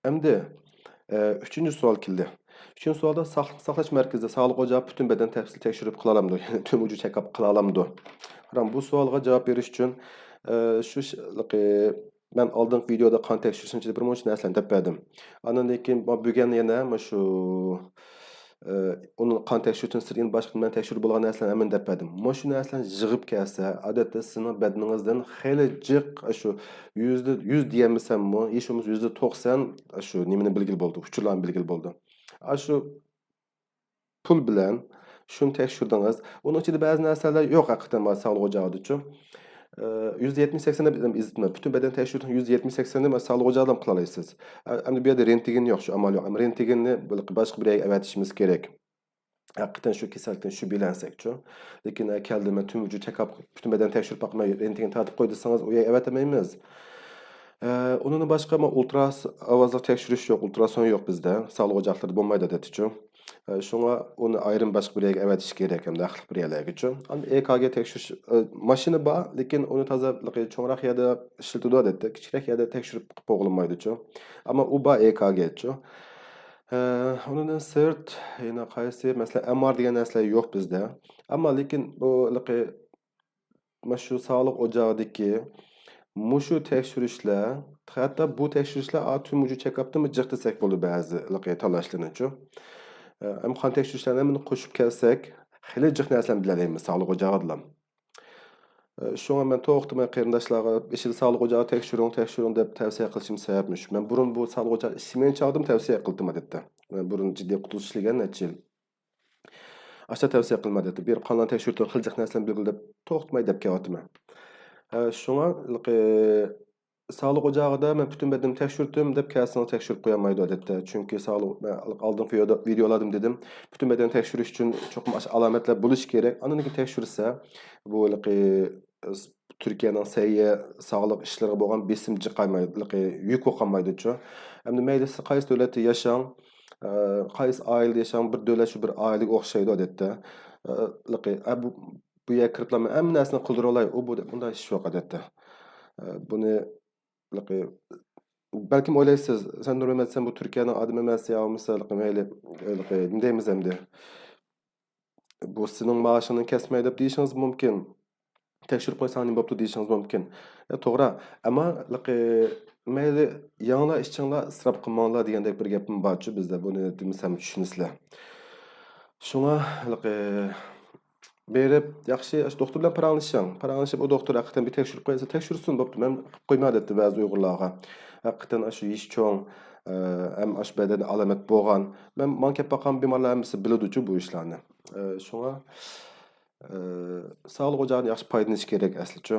Endi üçüncü sual keldi. Üçüncü sualda sog'liqni saqlash markazida sog'liq ocağı bütün beden tafsil tekshirib qila olamdi? Ya'ni tüm vücut check-up qila olamdi? Qarang, bu savolga javob berish uchun shu men oldingi videoda qon tekshirishni bir muncha narsani deb berdim. Andan keyin bugun yana mana shu uni qon tekshirish uchun sizga boshqa nima tekshirib bo'lgan narsalarni hamma deb berdim. Mana shu narsalarni yig'ib kelsa, odatda sizning badaningizdan xeyli jiq shu %100 diyemasammi, hech bo'lmasa %90 shu nimani bilgili bo'ldi, uchurlarni bilgili bo'ldi. Shu pul bilan shuni tekshirdingiz. Uning ichida ba'zi narsalar yo'q haqiqatan sog'liq ocağıdachu. %70-80 deb izitma. Bütün beden tekshiruvini %70-80 ni sog'liq ocağıdan qila olasiz. Endi bu yerda rentgen yo'q, shu amal yo'q. Ammo rentgenni boshqa bir yerga avatishimiz kerak. Haqiqatan shu kasallikdan shu bilansakchu. Lekin keldimi tüm vücut check-up, bütün beden tekshirib bakmay rentgen tartib qo'y desangiz, u yerga avatamaymiz. Undan boshqa ovozli tekshirish yo'q, ultrason yo'q bizda. Sog'liq ocaqlarida bo'lmaydi adatichu. Şuna onu ayrim başqa bir yerga avatish kerak ham daxli bir yerlargacha. EKG tekshirish mashina bor, lekin uni tozaligi cho'ngroq yerda ishlatadi odatda. Kichikroq yerda tekshirib qilib bo'g'ilmaydi-chu. Ammo u bor EKG-chu. Undan sirt yana qaysi masalan MR degan narsalar yo'q bizda. Ammo lekin bu mana shu sog'liq ocağıdagi mushu tekshirishlar, hatto bu tekshirishlar tüm vücut check-up'da jiq desak bo'ladi ba'zi tanlashlarni-chu. Qon tekshirishlarini qo'shib kelsak, xeyli jiq narsalarni bilalaymiz sog'liq ocağıdan. Shunga men to'xtamay qarindoshlarga ishil sog'liq ocağı tekshiring deb tavsiya qilishim sababmi shu. Men burun bu sog'liq ocağı ismini chaqdim tavsiya qildim odatda. Men burun jiddiy qutulish ishlagan necha yil. Aşağı tavsiya qilmadi. Bir qondan tekshirib xil jiq narsalarni bilgil deb to'xtamay deb kelyapman. Shunga sog'liq ocağıda men bütün bedenimi tekshirdim deb kelsangiz tekshirib qo'yolmaydi odatda. Chunki oldingi videolarim dedim. Bütün bedeni tekshirish uchun cho'qim alomatlar bo'lish kerak. Andan keyin tekshirsa, bu Turkiyaning sayya sog'liq ishlariga bo'lgan besim jiqaymaydi, yuk bo'lmaydi-chu. Endi mayli siz qaysi davlatda yashang, qaysi oilada yashang, bir davlat shu bir oilaga o'xshaydi odatda. Bu yerga kiribman, hamma narsani qildira olay, bunday ish yo'q odatda. Buni belki o'ylaysiz, sen nima sen bu Turkiyaning odami emas yo misol mayli nima deymiz endi. Bu sening maoshingni kesmaydi deb deyishingiz mumkin. Tekshirib qo'ysang nima bo'pti deyishingiz mumkin. To'g'ri, ammo mayli yanglar ishchinglar isrof qilmanglar degandek bir gapim borchu bizda. Buni demasam tushunasizlar. Shunga berib yaxshi doktor bilan paranglashib o doktor haqiqatan bir tekshirib qo'ysa tekshirsin bo'pti. Men qilib qo'ymadi deb ba'zi Uyg'urlarga. Haqiqatan shu ish cho'ng ham bedeni alomat bo'lgan. Men kelib boqqan bemorlar hammasi biladi-chu bu ishlarni. Shunga sog'liq ocağını yaxshi foydalanish kerak aslicha.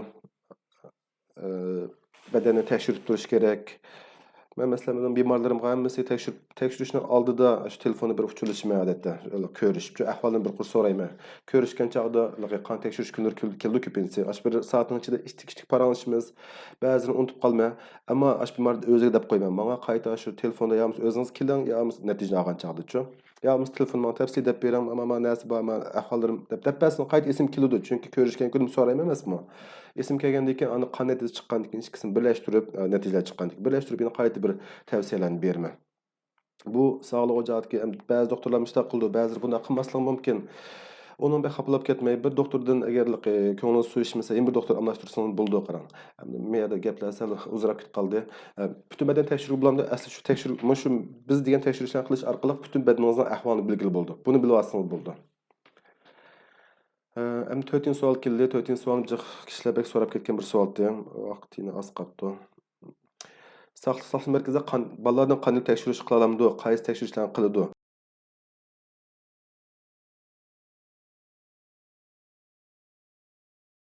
Bedenni tekshirib turish kerak. Men masalan bemorlarimga hammasi tekshirishning oldida shu telefonni bir uchirishim odatda. Ko'rishib, ahvolini bir qur so'rayman. Ko'rishgan chog'da qon tekshirish kunlar keldi ko'pincha. Bir soatning ichida kichik paranglashimiz, ba'zini unutib qolman. Ammo bemor o'ziga deb qo'yman. Menga qayta shu telefonda yo o'zingiz keling, yo natija olgan chog'da-chu. Yo telefondan tavsiya deb beraman, ammo men narsa bor, men ahvollarim deb basni qayta esim keladi. Chunki ko'rishgan kunim so'rayman emasmi? Esim kelgandan keyin ani qon natijasi chiqqandan keyin ikkisini birlashtirib, natijalar chiqqandan keyin birlashtirib yana qayta bir tavsiyalarni berman. Bu sog'liq ocağıdagi ba'zi doktorlar mushtaq qildi, ba'zi bunday qilmasligi mumkin. Onun bir xaplab ketmay, bir doktordan agar ko'ngli suyishmasa, bir doktor almashtirsangiz bo'ldi qarang. Miyada gaplar sal uzrab ketib qoldi. Bütün beden tekshiruvi bilan asli shu tekshiruv, shu biz degan tekshirishlarni qilish orqali bütün bedaningizning ahvolini bilgili bo'ldi. Buni bilib olsangiz bo'ldi. Endi 4-chi savol keldi. 4-chi savol kishilar bek so'rab ketgan bir savoldi. Vaqtini oz qoldi. Sog'liq markazida bolalardan qanday tekshirish qila olamdi? Qaysi tekshirishlarni qiladi?